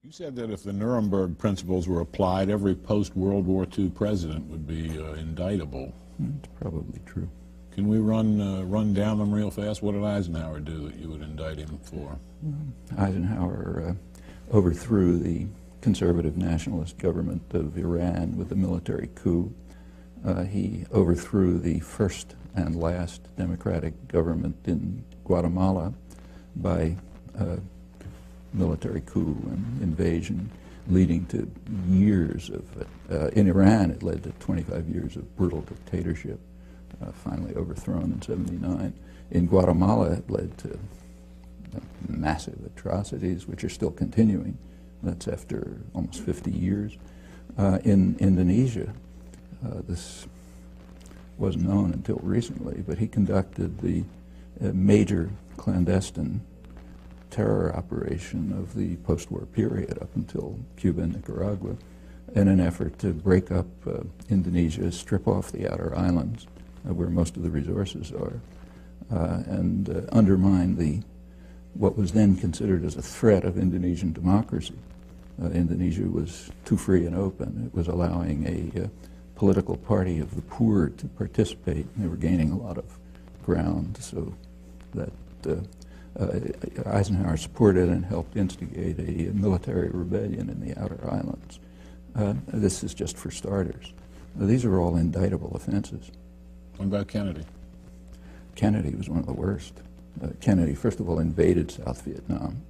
You said that if the Nuremberg principles were applied, every post-World War II president would be indictable. That's probably true. Can we run down them real fast? What did Eisenhower do that you would indict him for? Eisenhower overthrew the conservative nationalist government of Iran with a military coup. He overthrew the first and last democratic government in Guatemala by military coup and invasion, leading to years of, in Iran it led to 25 years of brutal dictatorship, finally overthrown in '79. In Guatemala it led to massive atrocities, which are still continuing. That's after almost 50 years. In Indonesia, this wasn't known until recently, but he conducted the major clandestine terror operation of the post-war period up until Cuba and Nicaragua in an effort to break up Indonesia, strip off the outer islands where most of the resources are, and undermine what was then considered as a threat of Indonesian democracy. Indonesia was too free and open. It was allowing a political party of the poor to participate. They were gaining a lot of ground, so that Eisenhower supported and helped instigate a military rebellion in the outer islands. This is just for starters. These are all indictable offenses. What about Kennedy? Kennedy was one of the worst. Kennedy, first of all, invaded South Vietnam.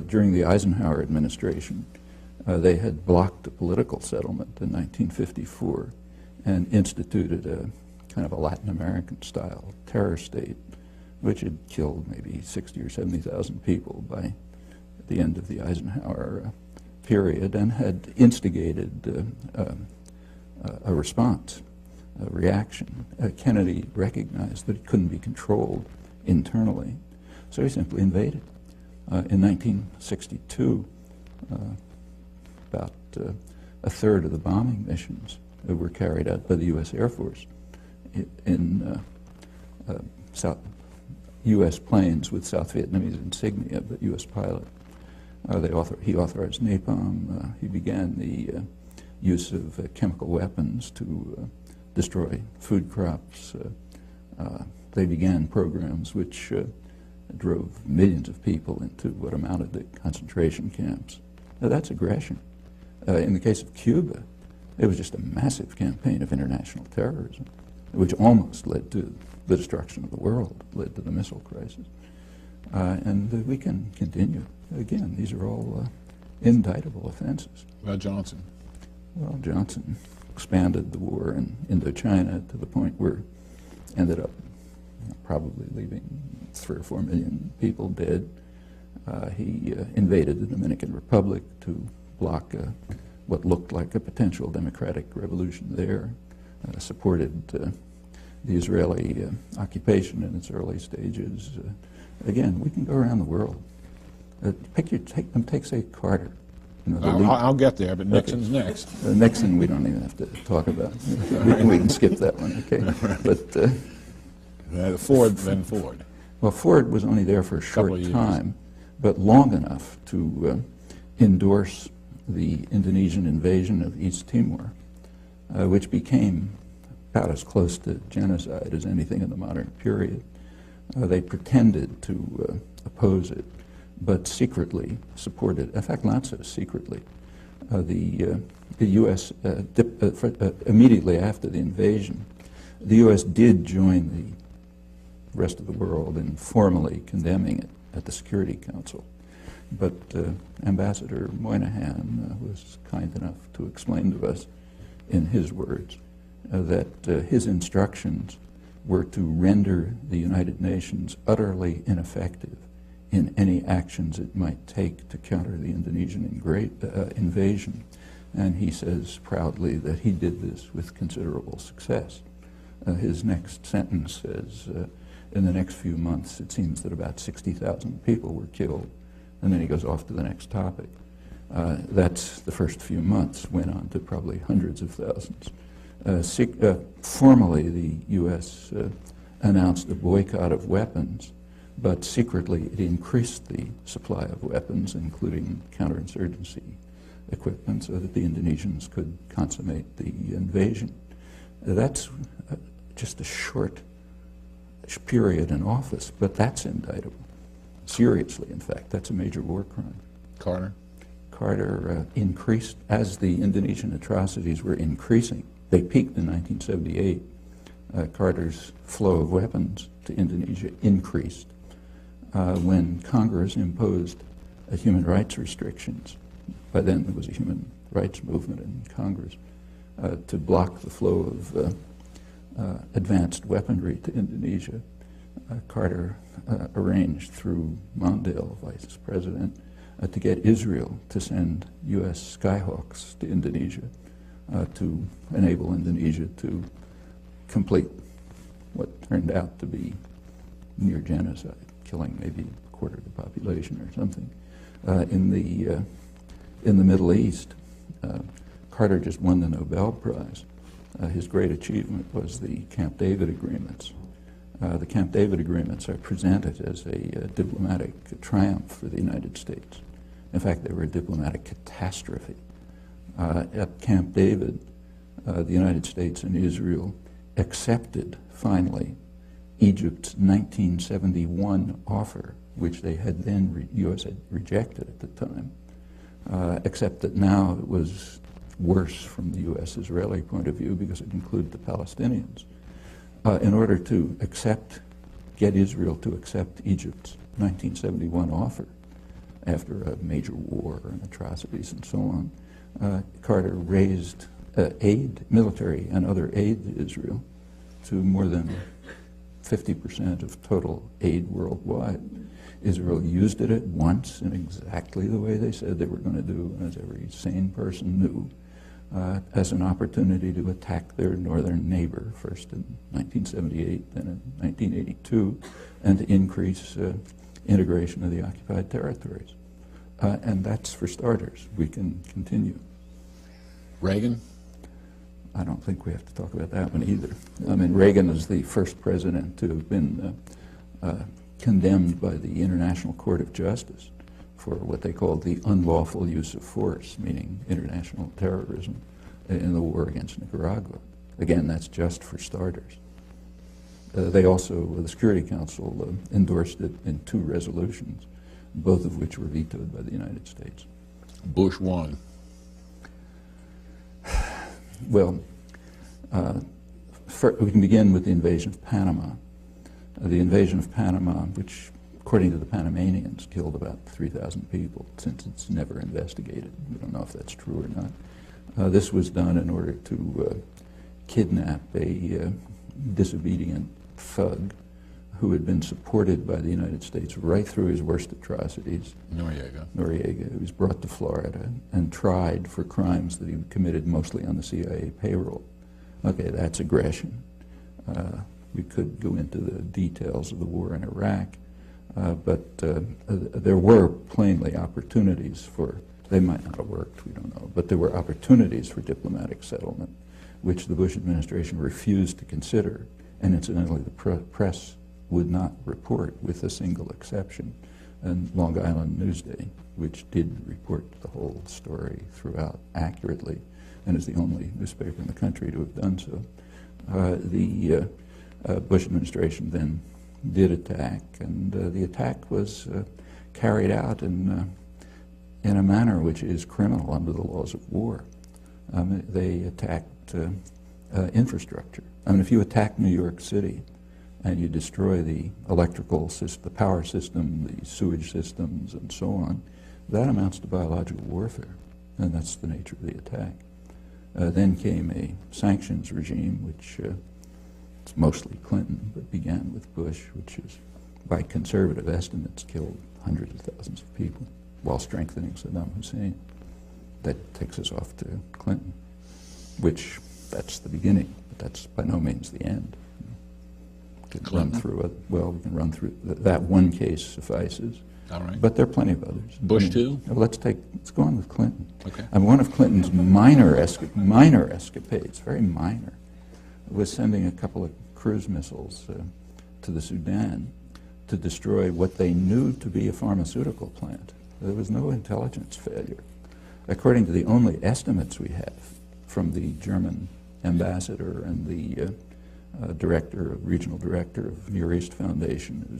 During the Eisenhower administration, they had blocked a political settlement in 1954 and instituted a kind of a Latin American style terror state, which had killed maybe 60 or 70,000 people by the end of the Eisenhower period, and had instigated a response, a reaction. Kennedy recognized that it couldn't be controlled internally, so he simply invaded. In 1962, about a third of the bombing missions were carried out by the U.S. Air Force in U.S. planes with South Vietnamese insignia, but U.S. pilots. He authorized napalm. He began the use of chemical weapons to destroy food crops. They began programs which drove millions of people into what amounted to concentration camps. Now that's aggression. In the case of Cuba, it was just a massive campaign of international terrorism, which almost led to the destruction of the world, led to the missile crisis. And we can continue. Again, these are all indictable offenses. About Johnson? Well, Johnson expanded the war in Indochina to the point where ended up probably leaving 3 or 4 million people dead. He invaded the Dominican Republic to block what looked like a potential democratic revolution there, supported the Israeli occupation in its early stages. Again, we can go around the world. Take, say, Carter. You know, I'll get there, but Nixon's next. Nixon, we don't even have to talk about. We can skip that one, okay? But Ford, then Ford. Well, Ford was only there for a short time, but long enough to endorse the Indonesian invasion of East Timor, which became about as close to genocide as anything in the modern period. They pretended to oppose it, but secretly supported, in fact, not so secretly. The U.S., immediately after the invasion, the U.S. did join the rest of the world in formally condemning it at the Security Council. But Ambassador Moynihan was kind enough to explain to us, in his words, that his instructions were to render the United Nations utterly ineffective in any actions it might take to counter the Indonesian invasion. And he says proudly that he did this with considerable success. His next sentence says, in the next few months, it seems that about 60,000 people were killed. And then he goes off to the next topic. That's the first few months, went on to probably hundreds of thousands. Formally, the U.S. announced a boycott of weapons but secretly it increased the supply of weapons, including counterinsurgency equipment, so that the Indonesians could consummate the invasion. That's just a short period in office, but that's indictable. Seriously, in fact, that's a major war crime. Carter? Carter increased, as the Indonesian atrocities were increasing. They peaked in 1978. Carter's flow of weapons to Indonesia increased when Congress imposed human rights restrictions. By then there was a human rights movement in Congress to block the flow of advanced weaponry to Indonesia. Carter arranged through Mondale, vice president, to get Israel to send U.S. Skyhawks to Indonesia to enable Indonesia to complete what turned out to be near genocide, killing maybe a quarter of the population or something. In the Middle East, Carter just won the Nobel Prize. His great achievement was the Camp David agreements. The Camp David agreements are presented as a diplomatic triumph for the United States. In fact, they were a diplomatic catastrophe. At Camp David, the United States and Israel accepted, finally, Egypt's 1971 offer, which they had then, U.S. had rejected at the time, except that now it was worse from the U.S.-Israeli point of view because it included the Palestinians. In order to get Israel to accept Egypt's 1971 offer, after a major war and atrocities and so on, Carter raised aid, military and other aid to Israel, to more than 50% of total aid worldwide. Israel used it at once in exactly the way they said they were going to do, as every sane person knew, as an opportunity to attack their northern neighbor, first in 1978, then in 1982, and to increase integration of the occupied territories. And that's for starters. We can continue. Reagan? I don't think we have to talk about that one either. I mean, Reagan is the first president to have been condemned by the International Court of Justice for what they called the unlawful use of force, meaning international terrorism, in the war against Nicaragua. Again, that's just for starters. They also, the Security Council endorsed it in 2 resolutions, both of which were vetoed by the United States. Bush won. Well, we can begin with the invasion of Panama. The invasion of Panama, which, according to the Panamanians, killed about 3,000 people, since it's never investigated. We don't know if that's true or not. This was done in order to kidnap a disobedient thug who had been supported by the United States right through his worst atrocities. Noriega. He was brought to Florida and tried for crimes that he committed mostly on the CIA payroll. Okay, that's aggression. We could go into the details of the war in Iraq, but there were plainly opportunities for, they might not have worked, we don't know, but there were opportunities for diplomatic settlement, which the Bush administration refused to consider, and incidentally the press would not report, with a single exception, and Long Island Newsday, which did report the whole story throughout accurately, and is the only newspaper in the country to have done so. The Bush administration then did attack, and the attack was carried out in a manner which is criminal under the laws of war. They attacked infrastructure. I mean, if you attack New York City and you destroy the electrical system, the power system, the sewage systems, and so on, that amounts to biological warfare, and that's the nature of the attack. Then came a sanctions regime, which it's mostly Clinton, but began with Bush, which is, by conservative estimates, killed hundreds of thousands of people while strengthening Saddam Hussein. That takes us off to Clinton, which, that's the beginning, but that's by no means the end. We can run through it. Well, we can run through that one case suffices. All right. But there are plenty of others. Bush too? Let's go on with Clinton. Okay. And one of Clinton's minor escapades, very minor, was sending a couple of cruise missiles to the Sudan to destroy what they knew to be a pharmaceutical plant. There was no intelligence failure. According to the only estimates we have from the German ambassador and the regional director of Near East Foundation, who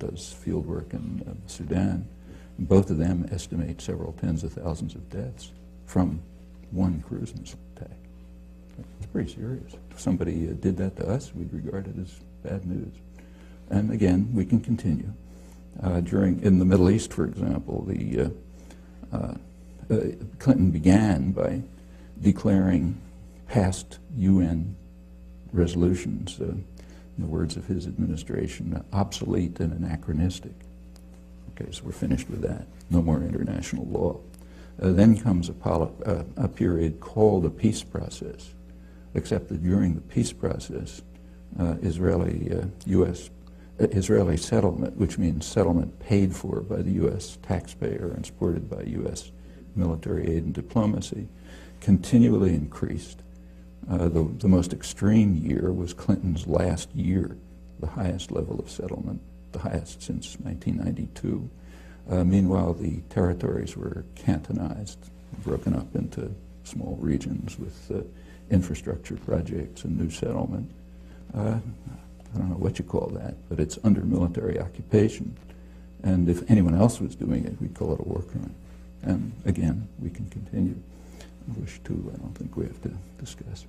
does field work in Sudan, both of them estimate several tens of thousands of deaths from one cruise missile attack. It's pretty serious. If somebody did that to us, we'd regard it as bad news. And again, we can continue. In the Middle East, for example, Clinton began by declaring past UN resolutions, in the words of his administration, obsolete and anachronistic. Okay, so we're finished with that. No more international law. Then comes a period called the peace process, except that during the peace process, Israeli settlement, which means settlement paid for by the U.S. taxpayer and supported by U.S. military aid and diplomacy, continually increased. The most extreme year was Clinton's last year, the highest level of settlement, the highest since 1992. Meanwhile, the territories were cantonized, broken up into small regions with infrastructure projects and new settlement. I don't know what you call that, but it's under military occupation. And if anyone else was doing it, we'd call it a war crime. And again, we can continue. Bush, too, I don't think we have to discuss.